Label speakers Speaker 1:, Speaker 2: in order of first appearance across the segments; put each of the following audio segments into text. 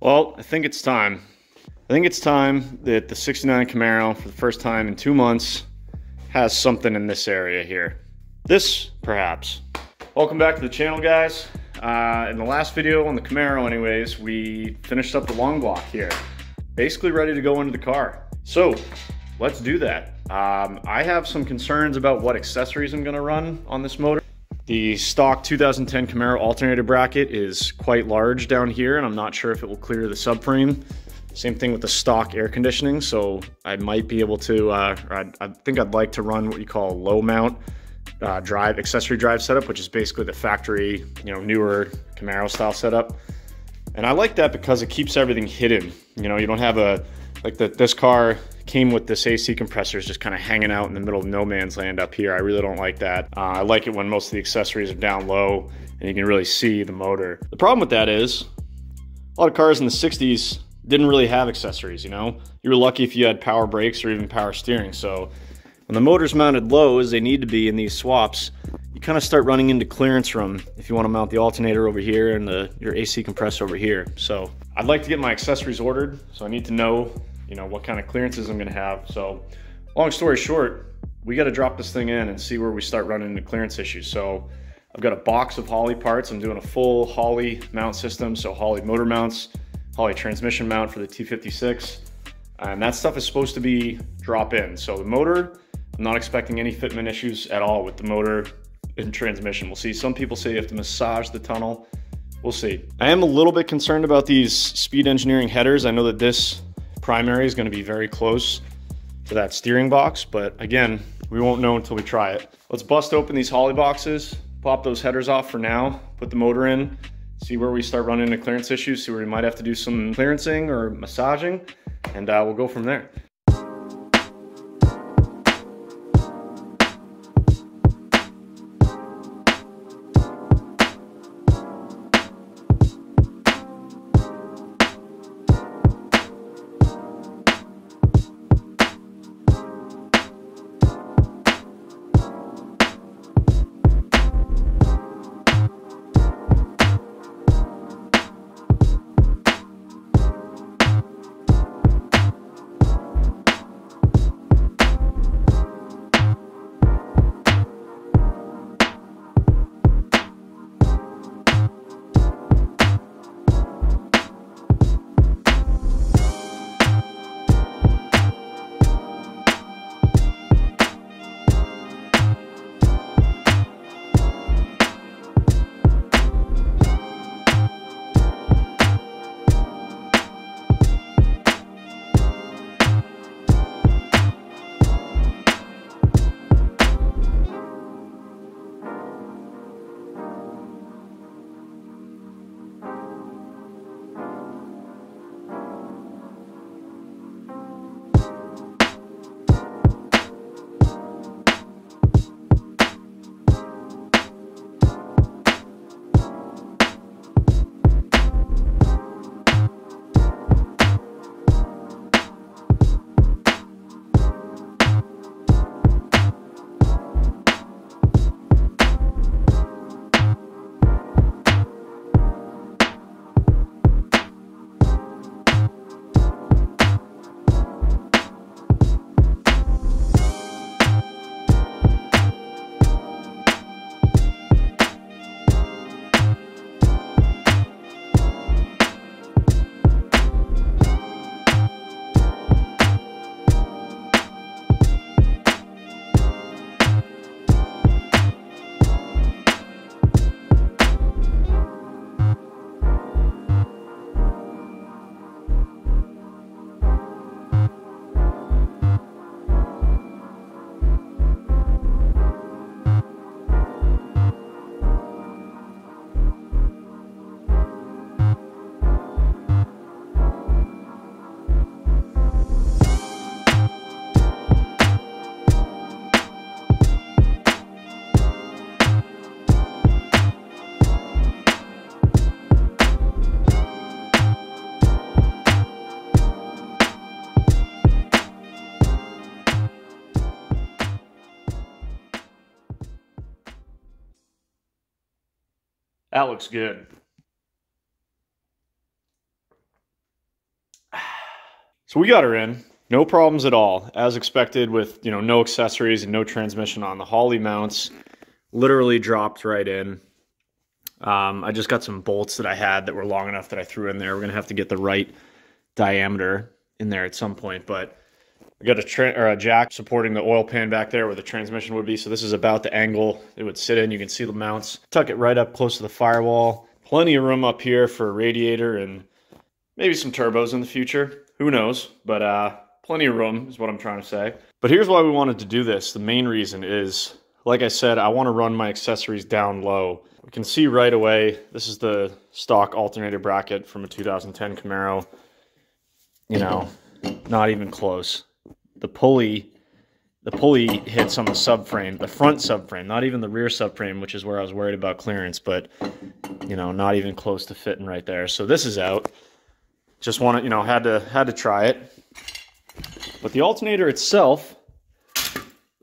Speaker 1: Well, I think it's time. I think it's time that the 69 Camaro, for the first time in 2 months, has something in this area here. This, perhaps. Welcome back to the channel, guys. In the last video on the Camaro anyways, we finished up the long block here. Basically ready to go into the car. So, let's do that. I have some concerns about what accessories I'm gonna run on this motor. The stock 2010 Camaro alternator bracket is quite large down here, and I'm not sure if it will clear the subframe. Same thing with the stock air conditioning, so I might be able to, I think I'd like to run what you call a low mount accessory drive setup, which is basically the factory, newer Camaro style setup. And I like that because it keeps everything hidden. You don't have this car came with this AC compressors just kind of hanging out in the middle of no man's land up here. I really don't like that. I like it when most of the accessories are down low and you can really see the motor. The problem with that is a lot of cars in the 60s didn't really have accessories, You were lucky if you had power brakes or even power steering. So when the motor's mounted low, as they need to be in these swaps, you kind of start running into clearance room if you want to mount the alternator over here and your AC compressor over here. So I'd like to get my accessories ordered, so I need to know what kind of clearances I'm gonna have. So long story short, we got to drop this thing in and see where we start running into clearance issues. So I've got a box of Holley parts. I'm doing a full Holley mount system. So Holley motor mounts, Holley transmission mount for the T56. And that stuff is supposed to be drop in. So the motor, I'm not expecting any fitment issues at all with the motor and transmission. We'll see. Some people say you have to massage the tunnel. We'll see. I am a little bit concerned about these Speed Engineering headers. I know that this primary is going to be very close to that steering box, but again, we won't know until we try it. Let's bust open these Holley boxes, pop those headers off for now, put the motor in, see where we start running into clearance issues, see where we might have to do some clearancing or massaging, and we'll go from there. That looks good. So we got her in, no problems at all, as expected with, you know, no accessories and no transmission on. The Holley mounts literally dropped right in. I just got some bolts that I had that were long enough that I threw in there. We're going to have to get the right diameter in there at some point, but I got a jack supporting the oil pan back there where the transmission would be. So this is about the angle it would sit in. You can see the mounts. Tuck it right up close to the firewall. Plenty of room up here for a radiator and maybe some turbos in the future. Who knows? But plenty of room is what I'm trying to say. But here's why we wanted to do this. The main reason is, like I said, I want to run my accessories down low. We can see right away, this is the stock alternator bracket from a 2010 Camaro. You know, not even close. The pulley hits on the subframe, the front subframe, not even the rear subframe, which is where I was worried about clearance, but, you know, not even close to fitting right there. So this is out. Just wanted, you know, had to try it. But the alternator itself,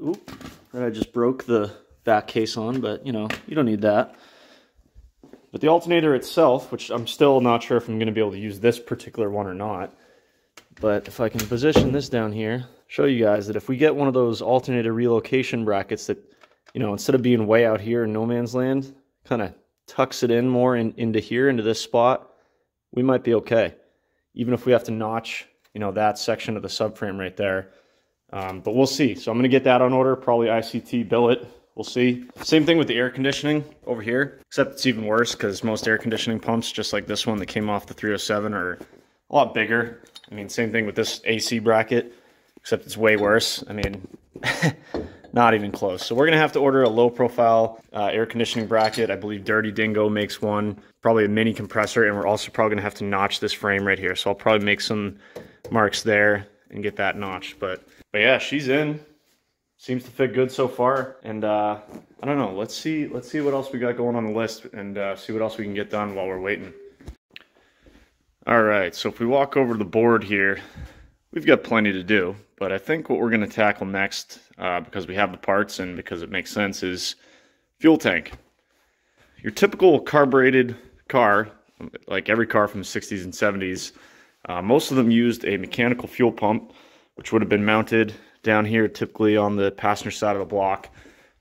Speaker 1: oop, I just broke the back case on, but, you know, you don't need that. But the alternator itself, which I'm still not sure if I'm going to be able to use this particular one or not, but if I can position this down here, show you guys that if we get one of those alternator relocation brackets that, you know, instead of being way out here in no man's land, kind of tucks it in more into here, into this spot, we might be okay. Even if we have to notch, you know, that section of the subframe right there. But we'll see. So I'm going to get that on order, probably ICT billet. We'll see. Same thing with the air conditioning over here, except it's even worse because most air conditioning pumps, just like this one that came off the 307, are a lot bigger. I mean, same thing with this AC bracket, except it's way worse. I mean, not even close. So we're going to have to order a low-profile air conditioning bracket. I believe Dirty Dingo makes one, probably a mini compressor, and we're also probably going to have to notch this frame right here. So I'll probably make some marks there and get that notched. But yeah, she's in. Seems to fit good so far. And I don't know. Let's see what else we got going on the list and see what else we can get done while we're waiting. All right, so if we walk over to the board here, we've got plenty to do. But I think what we're going to tackle next, because we have the parts and because it makes sense, is fuel tank. Your typical carbureted car, like every car from the 60s and 70s, most of them used a mechanical fuel pump, which would have been mounted down here, typically on the passenger side of the block,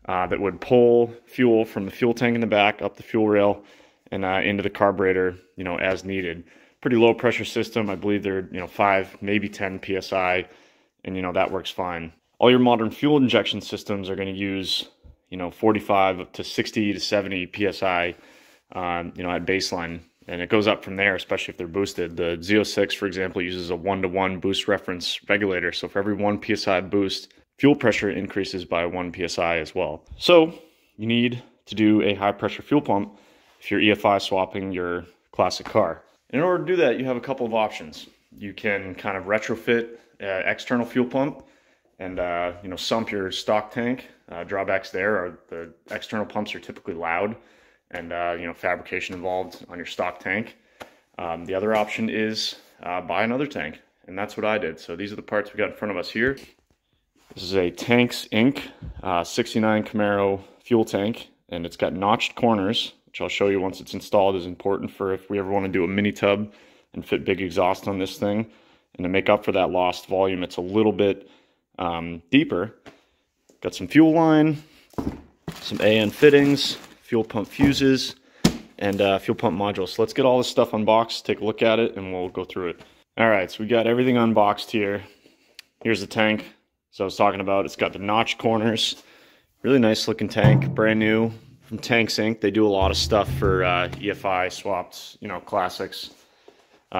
Speaker 1: that would pull fuel from the fuel tank in the back up the fuel rail and into the carburetor, you know, as needed. Pretty low pressure system. I believe they're, you know, 5, maybe 10 PSI, and, you know, that works fine. All your modern fuel injection systems are going to use, you know, 45 up to 60 to 70 PSI, you know, at baseline. And it goes up from there, especially if they're boosted. The Z06, for example, uses a 1-to-1 boost reference regulator. So for every 1 PSI boost, fuel pressure increases by 1 PSI as well. So you need to do a high pressure fuel pump if you're EFI swapping your classic car. In order to do that, you have a couple of options. You can kind of retrofit external fuel pump and you know, sump your stock tank. Drawbacks there are the external pumps are typically loud and you know, fabrication involved on your stock tank. The other option is buy another tank, and that's what I did. So these are the parts we got in front of us here. This is a Tanks Inc. 69 Camaro fuel tank, and it's got notched corners, which I'll show you once it's installed, is important for if we ever want to do a mini tub and fit big exhaust on this thing. And to make up for that lost volume, it's a little bit deeper. Got some fuel line, some AN fittings, fuel pump fuses, and fuel pump modules. So let's get all this stuff unboxed, take a look at it, and we'll go through it. All right, so we got everything unboxed here. Here's the tank. So I was talking about, it's got the notched corners. Really nice looking tank, brand new from Tanks Inc. They do a lot of stuff for EFI swapped, you know, classics.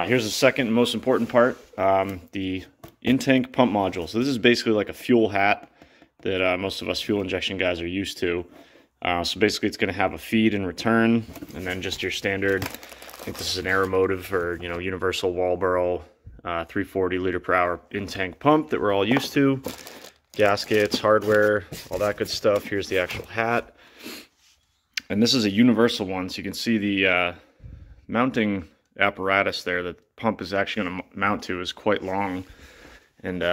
Speaker 1: Here's the second and most important part, the in-tank pump module. So this is basically like a fuel hat that most of us fuel injection guys are used to. So basically it's going to have a feed and return, and then just your standard, I think this is an Aeromotive or, you know, universal Walboro 340 liter per hour in-tank pump that we're all used to. Gaskets, hardware, all that good stuff. Here's the actual hat. And this is a universal one, so you can see the mounting apparatus there that the pump is actually going to mount to is quite long and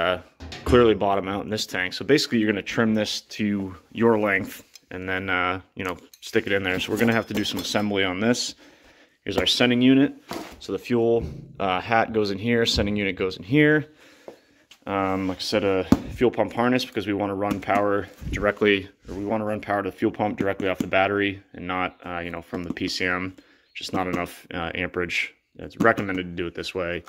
Speaker 1: clearly bottom out in this tank. So basically you're going to trim this to your length and then, you know, stick it in there. So we're going to have to do some assembly on this. Here's our sending unit. So the fuel hat goes in here, sending unit goes in here. Like I said, a fuel pump harness because we want to run power directly, or we want to run power to the fuel pump directly off the battery and not, you know, from the PCM. Just not enough amperage. It's recommended to do it this way.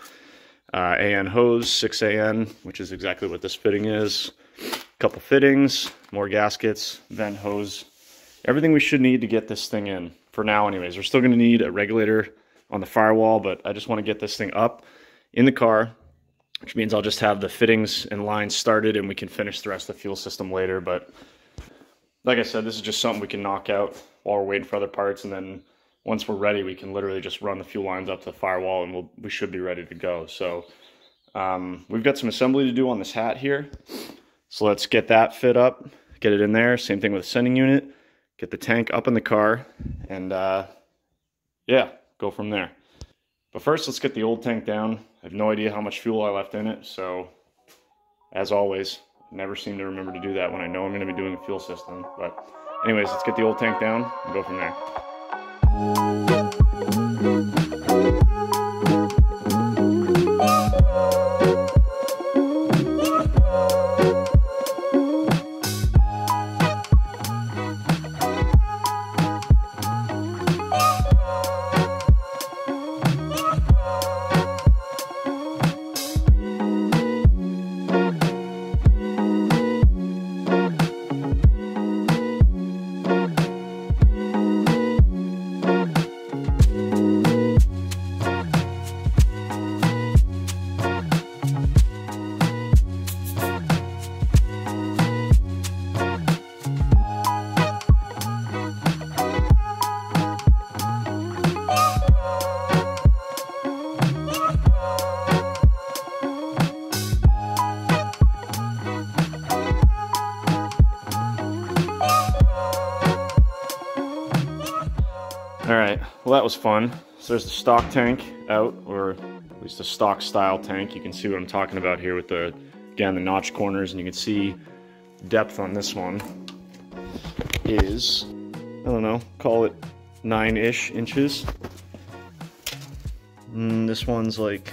Speaker 1: AN hose, 6 AN, which is exactly what this fitting is. A couple fittings, more gaskets, vent hose. Everything we should need to get this thing in, for now anyways. We're still going to need a regulator on the firewall, but I just want to get this thing up in the car, which means I'll just have the fittings and lines started and we can finish the rest of the fuel system later. But like I said, this is just something we can knock out while we're waiting for other parts, and then once we're ready, we can literally just run the fuel lines up to the firewall and we should be ready to go. So we've got some assembly to do on this hat here. So let's get that fit up, get it in there. Same thing with the sending unit, get the tank up in the car, and yeah, go from there. But first, let's get the old tank down. I have no idea how much fuel I left in it, so as always, never seem to remember to do that when I know I'm going to be doing a fuel system. But anyways, let's get the old tank down and go from there. Alright, well that was fun. So there's the stock tank out, or at least a stock style tank. You can see what I'm talking about here with the, again, the notch corners, and you can see depth on this one is, I don't know, call it 9-ish inches. And this one's like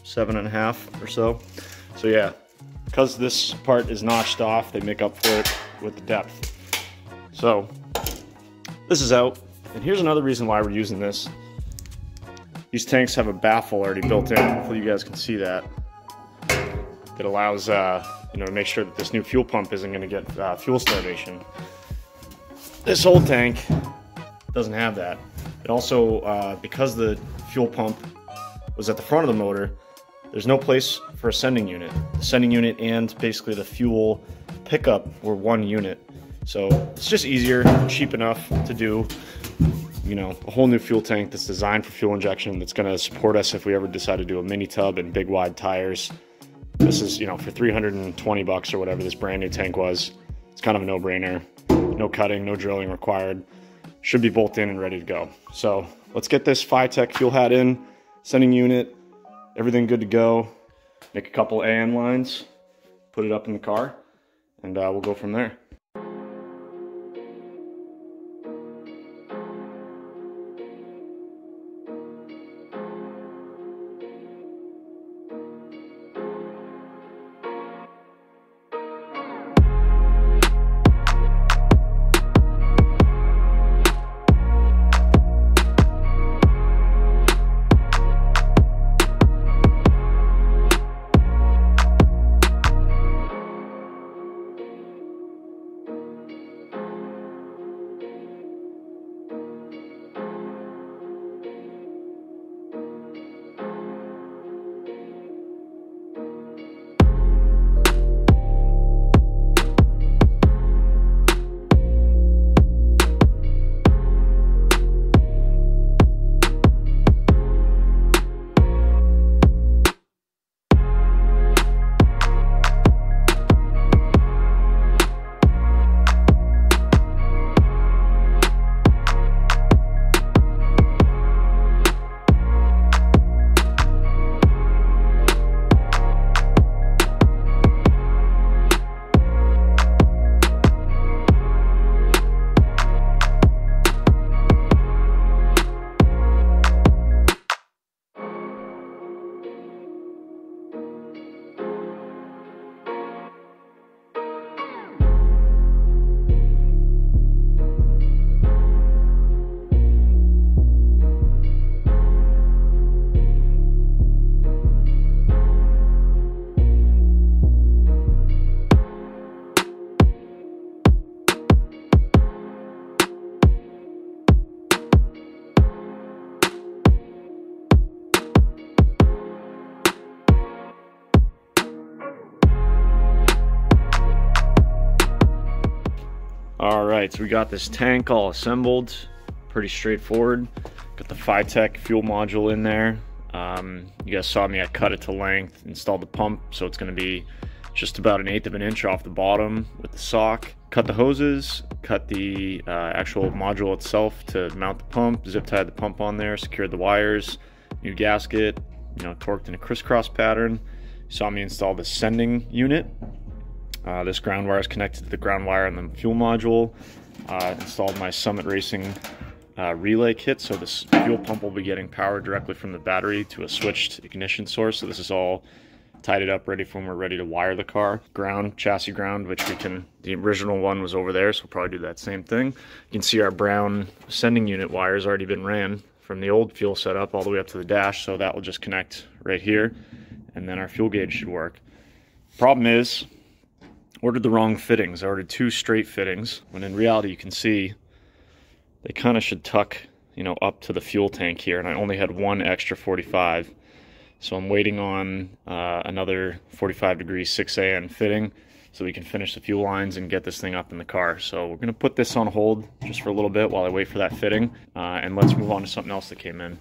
Speaker 1: 7.5 or so. So yeah, because this part is notched off, they make up for it with the depth. So this is out. And here's another reason why we're using this. These tanks have a baffle already built in. Hopefully you guys can see that. That allows, you know, to make sure that this new fuel pump isn't going to get fuel starvation. This old tank doesn't have that. It also, because the fuel pump was at the front of the motor, there's no place for a sending unit. The sending unit and basically the fuel pickup were one unit. So it's just easier, cheap enough to do, you know, a whole new fuel tank that's designed for fuel injection, that's going to support us if we ever decide to do a mini tub and big wide tires. This is, you know, for 320 bucks or whatever this brand new tank was. It's kind of a no-brainer. No cutting, no drilling required. Should be bolt in and ready to go. So let's get this FiTech fuel hat in, sending unit, everything good to go. Make a couple AN lines, put it up in the car, and we'll go from there. right, so we got this tank all assembled. Pretty straightforward. Got the FiTech fuel module in there. You guys saw me, I cut it to length, installed the pump, so it's going to be just about 1/8 of an inch off the bottom with the sock. Cut the hoses, cut the actual module itself to mount the pump, zip tied the pump on there, secured the wires, new gasket, you know, torqued in a crisscross pattern. You saw me install the sending unit. This ground wire is connected to the ground wire on the fuel module. Installed my Summit Racing relay kit, so this fuel pump will be getting power directly from the battery to a switched ignition source. So this is all tied it up ready for when we're ready to wire the car. Ground, chassis ground, which we can, the original one was over there, so we'll probably do that same thing. You can see our brown sending unit wires already been ran from the old fuel setup all the way up to the dash, so that will just connect right here, and then our fuel gauge should work. Problem is, ordered the wrong fittings. I ordered 2 straight fittings, when in reality you can see they kind of should tuck, you know, up to the fuel tank here, and I only had 1 extra 45. So I'm waiting on another 45 degree 6AN fitting so we can finish the fuel lines and get this thing up in the car. So we're gonna put this on hold just for a little bit while I wait for that fitting, and let's move on to something else that came in.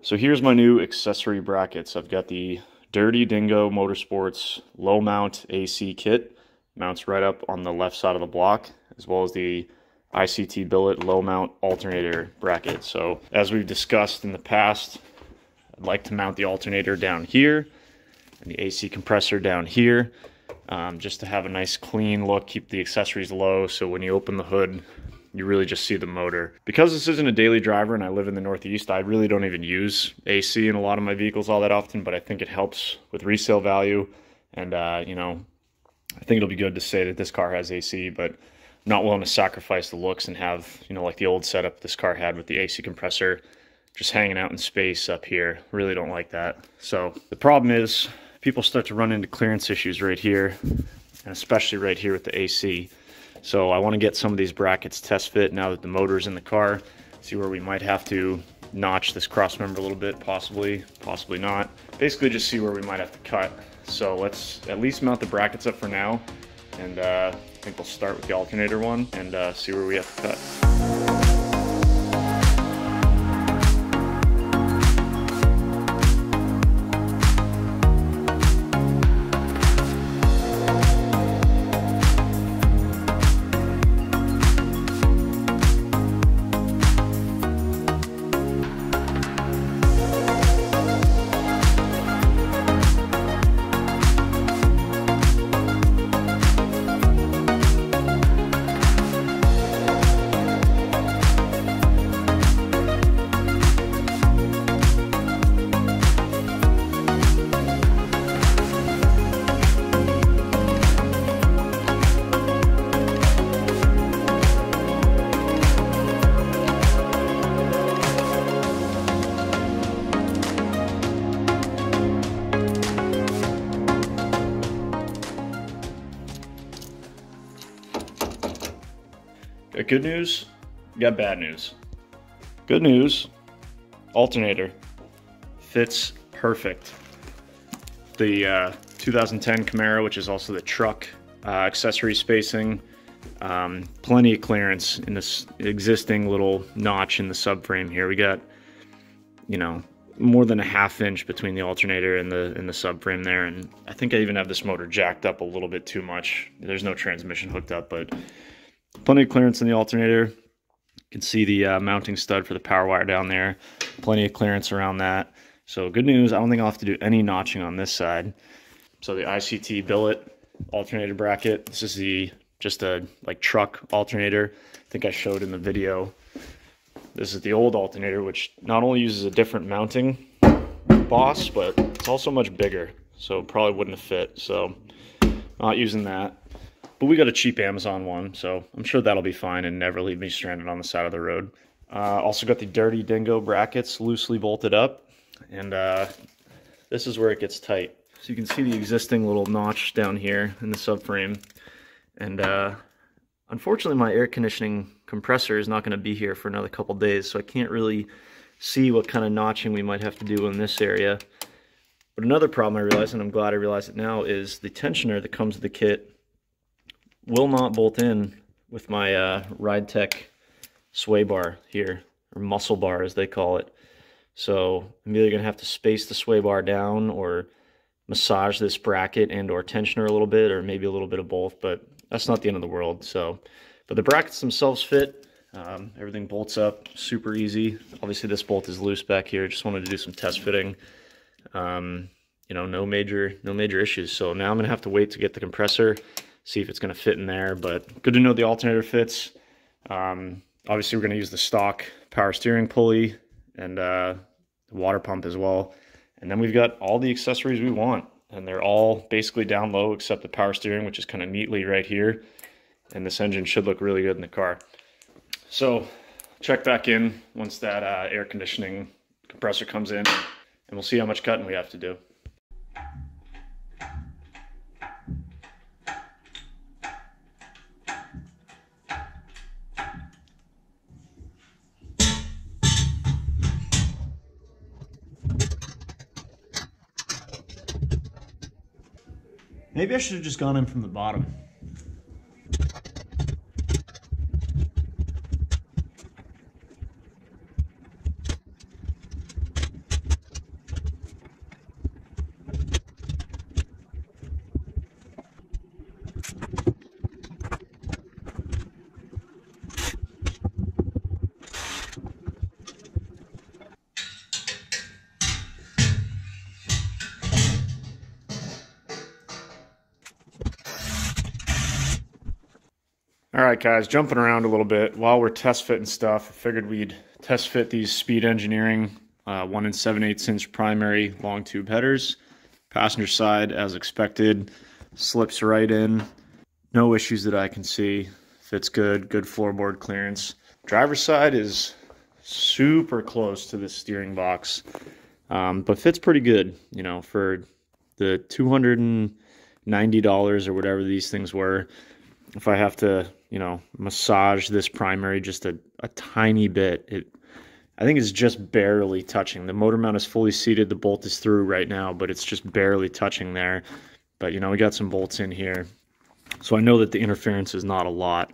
Speaker 1: So here's my new accessory brackets. I've got the Dirty Dingo Motorsports low mount AC kit. Mounts right up on the left side of the block, as well as the ICT billet low mount alternator bracket. So as we've discussed in the past, I'd like to mount the alternator down here and the AC compressor down here, just to have a nice clean look, keep the accessories low, so when you open the hood you really just see the motor. Because this isn't a daily driver and I live in the Northeast, I really don't even use AC in a lot of my vehicles all that often, but I think it helps with resale value, and you know, I think it'll be good to say that this car has AC, but not willing to sacrifice the looks and have, you know, like the old setup this car had with the AC compressor just hanging out in space up here. Really don't like that. So the problem is people start to run into clearance issues right here, and especially right here with the AC. So I want to get some of these brackets test fit now that the motor's in the car, see where we might have to notch this cross member a little bit, possibly not. Basically just see where we might have to cut. So let's at least mount the brackets up for now, and I think we'll start with the alternator one and see where we have to cut. Got good news, got bad news. Good news, alternator fits perfect. The 2010 Camaro, which is also the truck accessory spacing, plenty of clearance in this existing little notch in the subframe here. We got, you know, more than a 1/2 inch between the alternator and the subframe there, and I think I even have this motor jacked up a little bit too much. There's no transmission hooked up, but plenty of clearance in the alternator. You can see the mounting stud for the power wire down there. Plenty of clearance around that. So good news, I don't think I'll have to do any notching on this side. So the ICT billet alternator bracket. This is the just a like truck alternator. I think I showed in the video. This is the old alternator, which not only uses a different mounting boss, but it's also much bigger. So probably wouldn't have fit. So not using that. But we got a cheap Amazon one, so I'm sure that'll be fine and never leave me stranded on the side of the road. Also got the Dirty Dingo brackets loosely bolted up, and this is where it gets tight. So you can see the existing little notch down here in the subframe, and unfortunately my air conditioning compressor is not going to be here for another couple days, so I can't really see what kind of notching we might have to do in this area. But another problem I realized, and I'm glad I realized it now, is the tensioner that comes with the kit will not bolt in with my Ride Tech sway bar here, or muscle bar as they call it. So I'm either going to have to space the sway bar down or massage this bracket and or tensioner a little bit, or maybe a little bit of both, but that's not the end of the world. So, but the brackets themselves fit. Everything bolts up super easy. Obviously this bolt is loose back here. Just wanted to do some test fitting. You know, no major issues. So now I'm gonna have to wait to get the compressor, see if it's gonna fit in there, but good to know the alternator fits. Obviously we're gonna use the stock power steering pulley and the water pump as well. And then we've got all the accessories we want, and they're all basically down low except the power steering, which is kind of neatly right here. And this engine should look really good in the car. So check back in once that air conditioning compressor comes in, and we'll see how much cutting we have to do. Maybe I should have just gone in from the bottom. All right, guys, jumping around a little bit. While we're test fitting stuff, I figured we'd test fit these Speed Engineering 1 7/8 inch primary long tube headers. Passenger side, as expected, slips right in. No issues that I can see. Fits good, good floorboard clearance. Driver's side is super close to the steering box, but fits pretty good, you know, for the $290 or whatever these things were. If I have to, you know, massage this primary just a tiny bit, I think it's just barely touching. The motor mount is fully seated. The bolt is through right now, but it's just barely touching there. But, you know, we got some bolts in here. So I know that the interference is not a lot.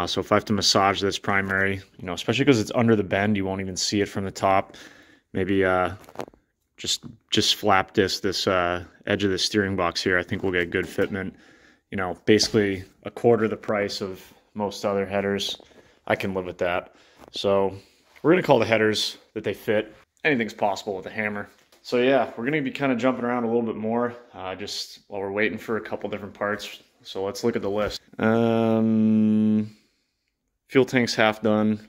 Speaker 1: So if I have to massage this primary, you know, especially because it's under the bend, you won't even see it from the top. Maybe just flap this edge of the steering box here. I think we'll get good fitment. You know, basically a quarter the price of most other headers. I can live with that. So we're gonna call the headers that they fit. Anything's possible with a hammer. So yeah, we're gonna be kind of jumping around a little bit more, just while we're waiting for a couple different parts. So let's look at the list. Fuel tank's half done.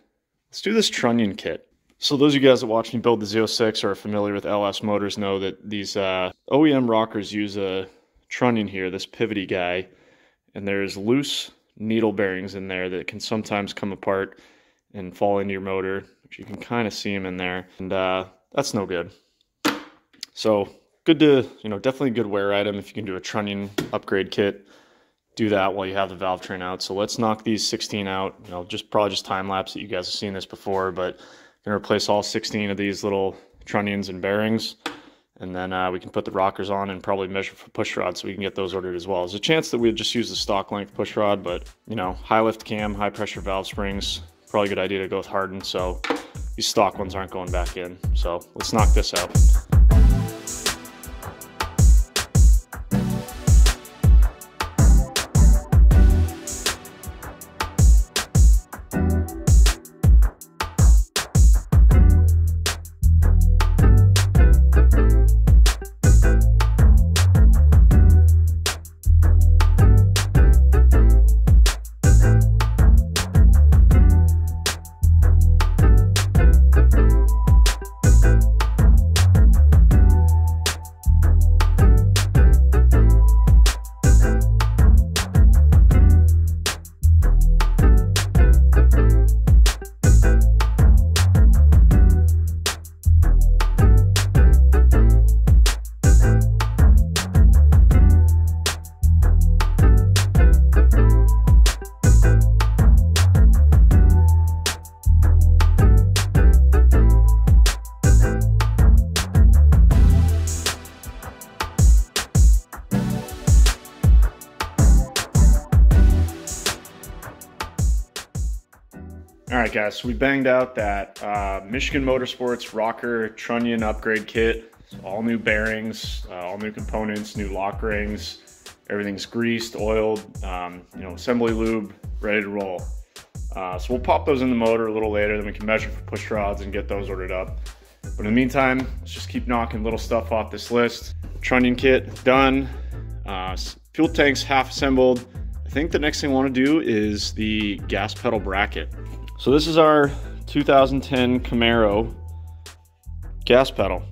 Speaker 1: Let's do this trunnion kit. So those of you guys that watch me build the Z06 or are familiar with LS motors know that these OEM rockers use a trunnion here, this pivoty guy, and there's loose needle bearings in there that can sometimes come apart and fall into your motor, which you can kind of see them in there, and that's no good. So good to, you know, definitely a good wear item. If you can do a trunnion upgrade kit, do that while you have the valve train out. So let's knock these 16 out. You know, probably just time lapse that you guys have seen this before, but I'm gonna replace all 16 of these little trunnions and bearings. And then we can put the rockers on and probably measure for push rod so we can get those ordered as well. There's a chance that we'd just use the stock length push rod, but you know, high lift cam, high pressure valve springs, probably a good idea to go with hardened, so these stock ones aren't going back in. So let's knock this out. Alright guys, so we banged out that Michigan Motorsports rocker trunnion upgrade kit. So all new bearings, all new components, new lock rings, everything's greased, oiled, assembly lube, ready to roll. So we'll pop those in the motor a little later, then we can measure for push rods and get those ordered up. But in the meantime, let's just keep knocking little stuff off this list. Trunnion kit done, fuel tanks half assembled. I think the next thing I want to do is the gas pedal bracket. So this is our 2010 Camaro gas pedal.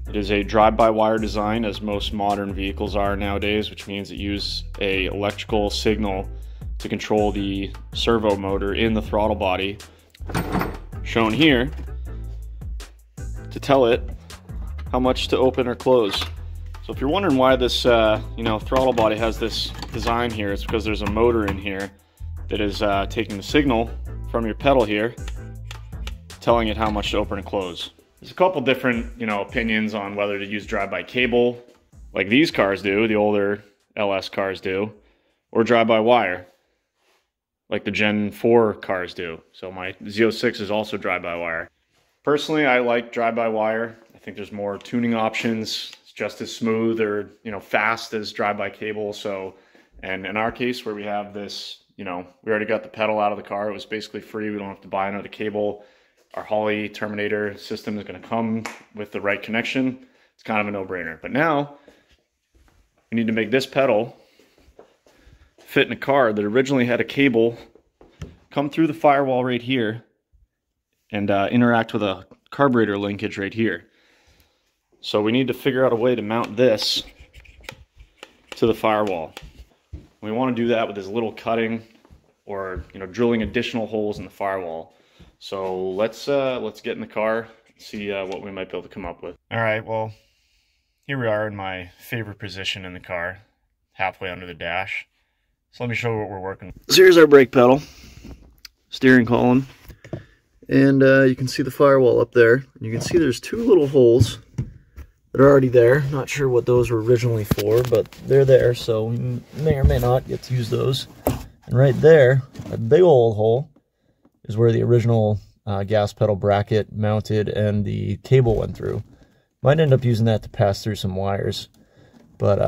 Speaker 1: It is a drive-by-wire design, as most modern vehicles are nowadays, which means it uses a electrical signal to control the servo motor in the throttle body, shown here, to tell it how much to open or close. So if you're wondering why this throttle body has this design here, it's because there's a motor in here that is taking the signal from your pedal here, telling it how much to open and close. There's a couple different, opinions on whether to use drive-by cable, like these cars do, the older LS cars do, or drive-by-wire, like the Gen 4 cars do. So my Z06 is also drive-by-wire. Personally, I like drive-by-wire. I think there's more tuning options. It's just as smooth or, fast as drive-by cable. So, and in our case, where we have this, we already got the pedal out of the car. It was basically free. We don't have to buy another cable. Our Holley Terminator system is going to come with the right connection. It's kind of a no-brainer. But now we need to make this pedal fit in a car that originally had a cable come through the firewall right here and interact with a carburetor linkage right here. So we need to figure out a way to mount this to the firewall. We want to do that with as little cutting or drilling additional holes in the firewall. So let's get in the car and see what we might be able to come up with. All right, well, here we are in my favorite position in the car, halfway under the dash. So let me show you what we're working with. So here's our brake pedal, steering column, and you can see the firewall up there. You can see there's two little holes that are already there. Not sure what those were originally for, but they're there, so we may or may not get to use those. And right there, a big old hole, is where the original gas pedal bracket mounted and the cable went through. Might end up using that to pass through some wires. But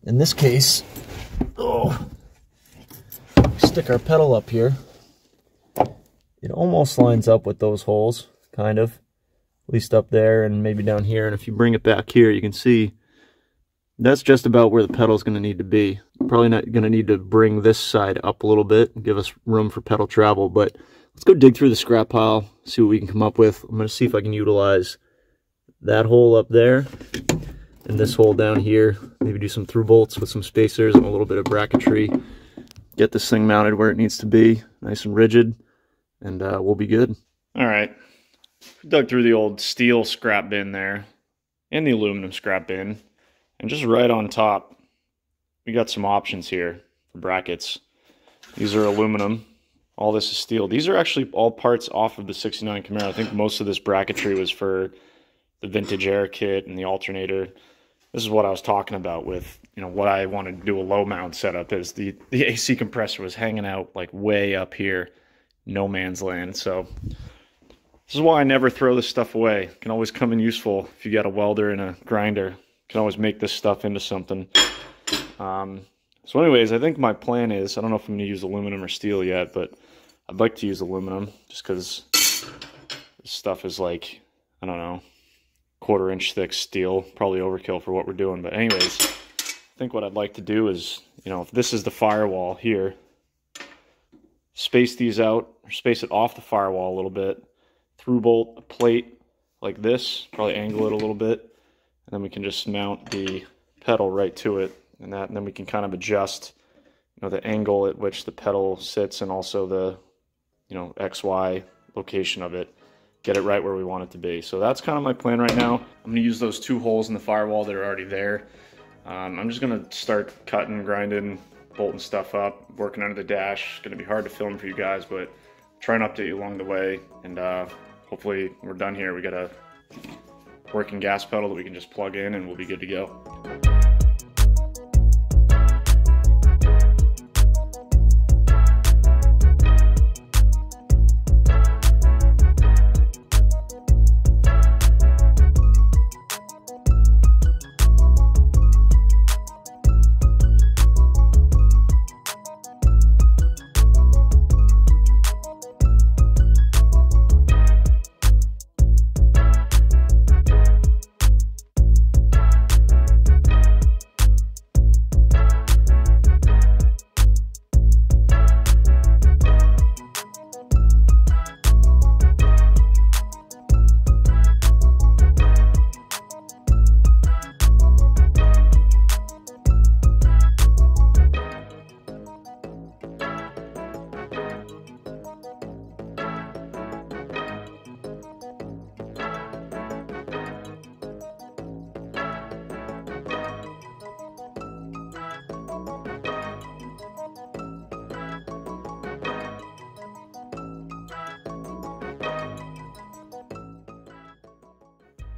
Speaker 1: in this case, stick our pedal up here. It almost lines up with those holes, kind of. At least up there and maybe down here. And if you bring it back here, you can see that's just about where the pedal is going to need to be. Probably not going to need to bring this side up a little bit and give us room for pedal travel, but let's go dig through the scrap pile, see what we can come up with. I'm going to see if I can utilize that hole up there and this hole down here. Maybe do some through bolts with some spacers and a little bit of bracketry. Get this thing mounted where it needs to be, nice and rigid, and we'll be good. All right, dug through the old steel scrap bin there and the aluminum scrap bin. And just right on top, we got some options here for brackets. These are aluminum. All this is steel. These are actually all parts off of the 69 Camaro. I think most of this bracketry was for the vintage air kit and the alternator. This is what I was talking about with, what I wanted to do a low mount setup is the AC compressor was hanging out like way up here, no man's land. So this is why I never throw this stuff away. It can always come in useful if you got a welder and a grinder. You can always make this stuff into something. So anyways, I think my plan is, I don't know if I'm going to use aluminum or steel yet, but I'd like to use aluminum just because this stuff is like, I don't know, 1/4 inch thick steel. Probably overkill for what we're doing. But anyways, I think what I'd like to do is, if this is the firewall here, space these out, or space it off the firewall a little bit, through bolt a plate like this, probably angle it a little bit, and then we can just mount the pedal right to it, and then we can kind of adjust, the angle at which the pedal sits and also the, XY location of it, get it right where we want it to be. So that's kind of my plan right now. I'm gonna use those two holes in the firewall that are already there. I'm just gonna start cutting, grinding, bolting stuff up, working under the dash. It's gonna be hard to film for you guys, but try and update you along the way, and hopefully we're done here. We got a working gas pedal that we can just plug in and we'll be good to go.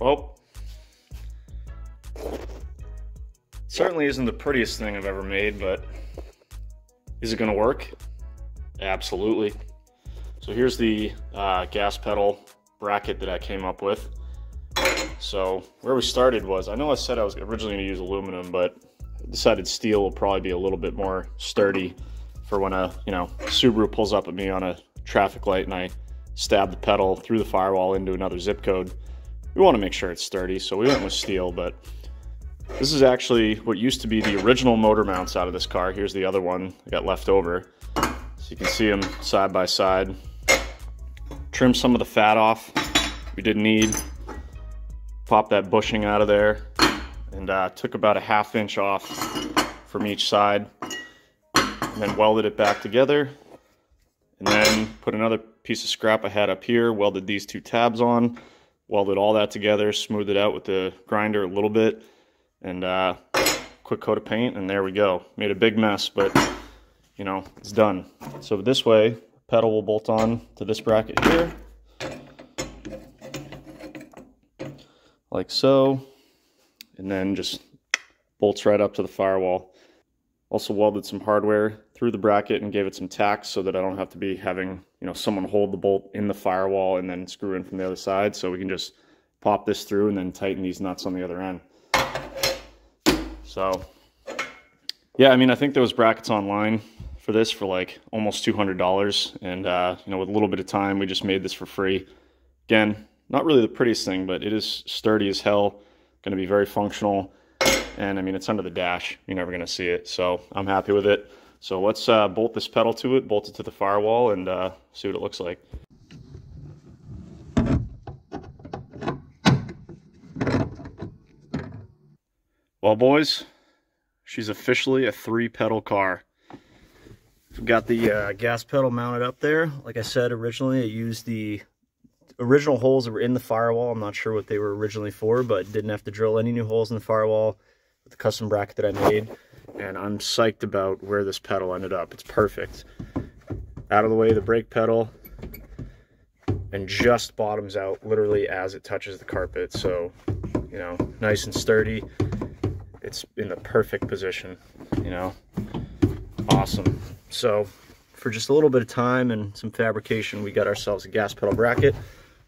Speaker 1: Well, certainly isn't the prettiest thing I've ever made, but is it gonna work? Absolutely. So here's the gas pedal bracket that I came up with. So where we started was, I know I said I was originally gonna use aluminum, but I decided steel will probably be a little bit more sturdy for when a Subaru pulls up at me on a traffic light and I stab the pedal through the firewall into another zip code. We want to make sure it's sturdy, so we went with steel. But this is actually what used to be the original motor mounts out of this car. Here's the other one I got left over. So you can see them side by side. Trim some of the fat off we didn't need. Pop that bushing out of there, and took about a 1/2 inch off from each side, and then welded it back together, and then put another piece of scrap I had up here, welded these 2 tabs on, welded all that together, smoothed it out with the grinder a little bit, and quick coat of paint, and there we go. Made a big mess, but you know, it's done. So this way, pedal will bolt on to this bracket here, like so, and then just bolts right up to the firewall. Also welded some hardware through the bracket and gave it some tacks so that I don't have to be having, someone hold the bolt in the firewall and then screw in from the other side. So we can just pop this through and then tighten these nuts on the other end. So yeah, I mean, I think there was brackets online for this for like almost $200, and with a little bit of time, we just made this for free. Again, not really the prettiest thing, but it is sturdy as hell, going to be very functional, and I mean, it's under the dash, you're never going to see it, so I'm happy with it. So let's bolt this pedal to it, bolt it to the firewall, and see what it looks like. Well, boys, she's officially a 3-pedal car. We've got the gas pedal mounted up there. Like I said, originally I used the original holes that were in the firewall. I'm not sure what they were originally for, but didn't have to drill any new holes in the firewall with the custom bracket that I made. And I'm psyched about where this pedal ended up. It's perfect. Out of the way, the brake pedal, and just bottoms out literally as it touches the carpet. So, nice and sturdy. It's in the perfect position, Awesome. So for just a little bit of time and some fabrication, we got ourselves a gas pedal bracket.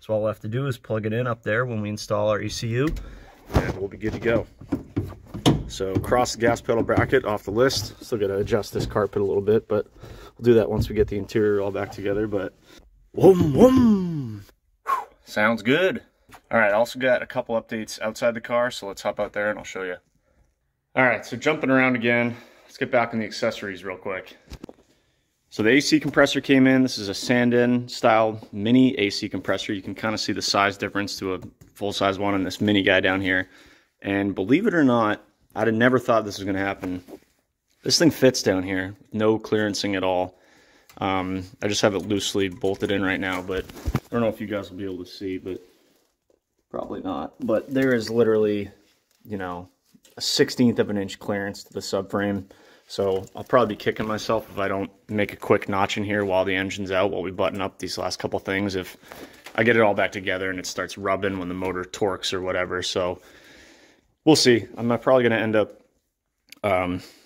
Speaker 1: So all we'll have to do is plug it in up there when we install our ECU, and we'll be good to go. So cross the gas pedal bracket off the list. Still got to adjust this carpet a little bit, but we'll do that once we get the interior all back together. But whoom, whoom. Whew, sounds good. All right, also got a couple updates outside the car, so let's hop out there and I'll show you. All right, so jumping around again, let's get back on the accessories real quick. So the AC compressor came in. This is a Sandin style mini AC compressor. You can kind of see the size difference to a full-size one and this mini guy down here. And believe it or not, I'd have never thought this was going to happen. This thing fits down here, no clearancing at all. I just have it loosely bolted in right now, but I don't know if you guys will be able to see, but probably not. But there is literally, a 1/16 of an inch clearance to the subframe. So I'll probably be kicking myself if I don't make a quick notch in here while the engine's out, while we button up these last couple things, if I get it all back together and it starts rubbing when the motor torques or whatever. So we'll see. I'm probably going to end up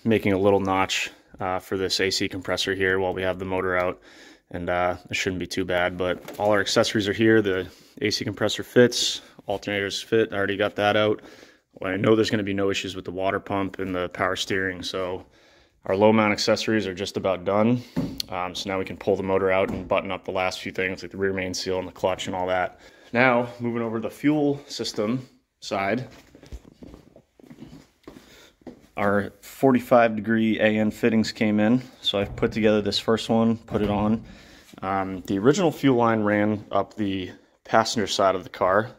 Speaker 1: making a little notch for this AC compressor here while we have the motor out, and it shouldn't be too bad. But all our accessories are here. The AC compressor fits, alternators fit. I already got that out. Well, I know there's going to be no issues with the water pump and the power steering, so our low mount accessories are just about done. So now we can pull the motor out and button up the last few things like the rear main seal and the clutch and all that. Now, moving over to the fuel system side, our 45-degree AN fittings came in. So I've put together this first one, put it on. The original fuel line ran up the passenger side of the car.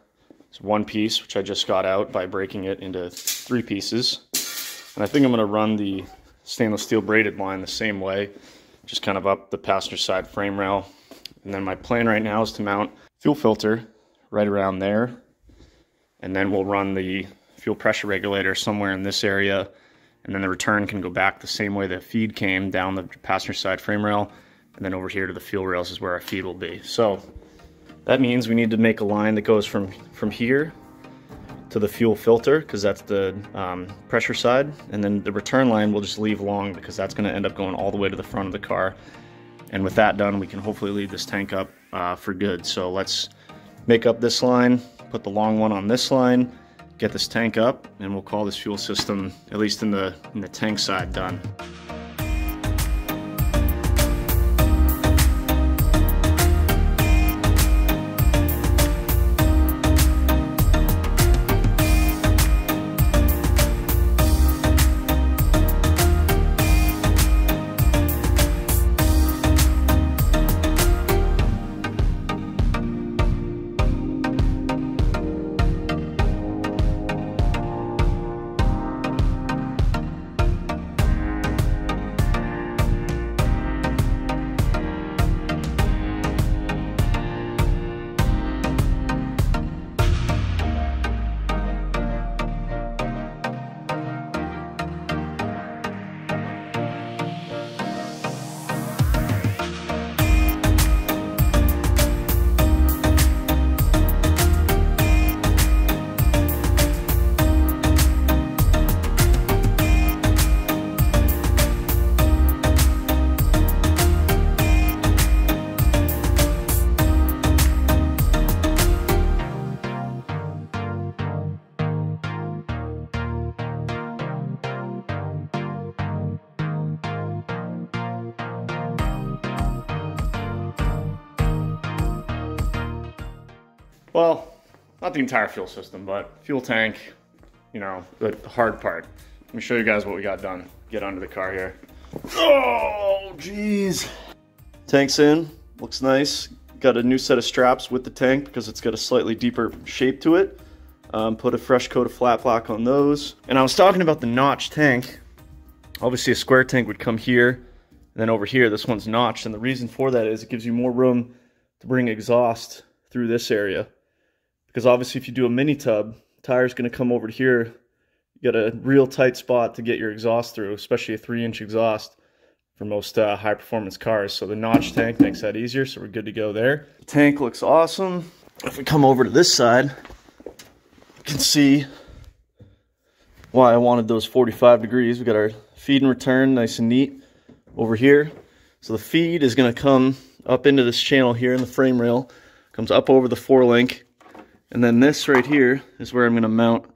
Speaker 1: It's one piece, which I just got out by breaking it into 3 pieces. And I think I'm going to run the stainless steel braided line the same way, just kind of up the passenger side frame rail. And then my plan right now is to mount fuel filter right around there. And then we'll run the fuel pressure regulator somewhere in this area. And then the return can go back the same way the feed came, down the passenger side frame rail. And then over here to the fuel rails is where our feed will be. So that means we need to make a line that goes from here to the fuel filter, because that's the pressure side, and then the return line we'll just leave long because that's going to end up going all the way to the front of the car. And with that done, we can hopefully leave this tank up for good. So let's make up this line, put the long one on this line, get this tank up, and we'll call this fuel system, at least in the tank side, done. Well, not the entire fuel system, but fuel tank, you know, the hard part. Let me show you guys what we got done. Get under the car here. Oh, geez. Tank's in, looks nice. Got a new set of straps with the tank because it's got a slightly deeper shape to it. Put a fresh coat of flat black on those. And I was talking about the notch tank. Obviously a square tank would come here, and then over here, this one's notched. And the reason for that is it gives you more room to bring exhaust through this area. Because obviously if you do a mini tub, tire's gonna come over to here. You got a real tight spot to get your exhaust through, especially a 3-inch exhaust for most high performance cars. So the notch tank makes that easier, so we're good to go there. The tank looks awesome. If we come over to this side, you can see why I wanted those 45 degrees. We got our feed and return nice and neat over here. So the feed is gonna come up into this channel here in the frame rail, comes up over the 4-link. And then this right here is where I'm going to mount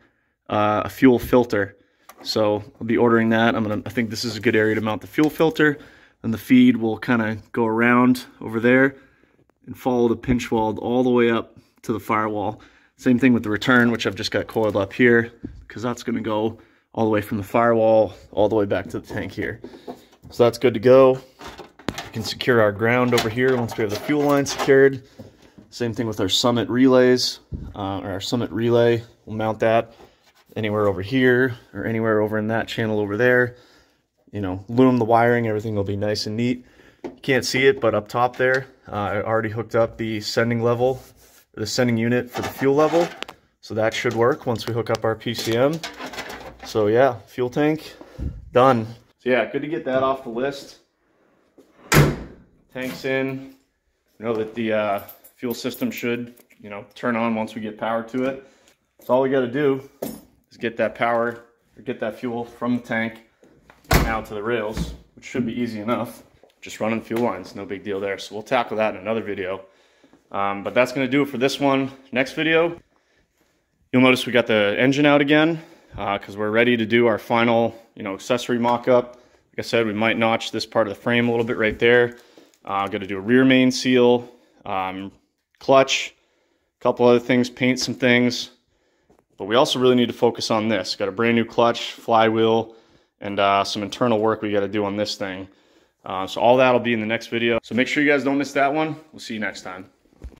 Speaker 1: a fuel filter. So I'll be ordering that. I think this is a good area to mount the fuel filter. And the feed will kind of go around over there and follow the pinch weld all the way up to the firewall. Same thing with the return, which I've just got coiled up here, because that's going to go all the way from the firewall all the way back to the tank here. So that's good to go. We can secure our ground over here once we have the fuel line secured. Same thing with our Summit relays, or our Summit relay. We'll mount that anywhere over here or anywhere over in that channel over there. You know, loom the wiring, everything will be nice and neat. You can't see it, but up top there, I already hooked up the sending level, the sending unit for the fuel level. So that should work once we hook up our PCM. So yeah, fuel tank, done. So yeah, good to get that off the list. Tank's in. You know that the fuel system should, you know, turn on once we get power to it. So all we got to do is get that power, or get that fuel from the tank out to the rails, which should be easy enough. Just running fuel lines, no big deal there. So we'll tackle that in another video. But that's going to do it for this one. Next video, you'll notice we got the engine out again, because we're ready to do our final, you know, accessory mock-up. Like I said, we might notch this part of the frame a little bit right there. Got to do a rear main seal, clutch, a couple other things, paint some things. But we also really need to focus on this. Got a brand new clutch, flywheel, and some internal work we got to do on this thing. So all that will be in the next video. So make sure you guys don't miss that one. We'll see you next time.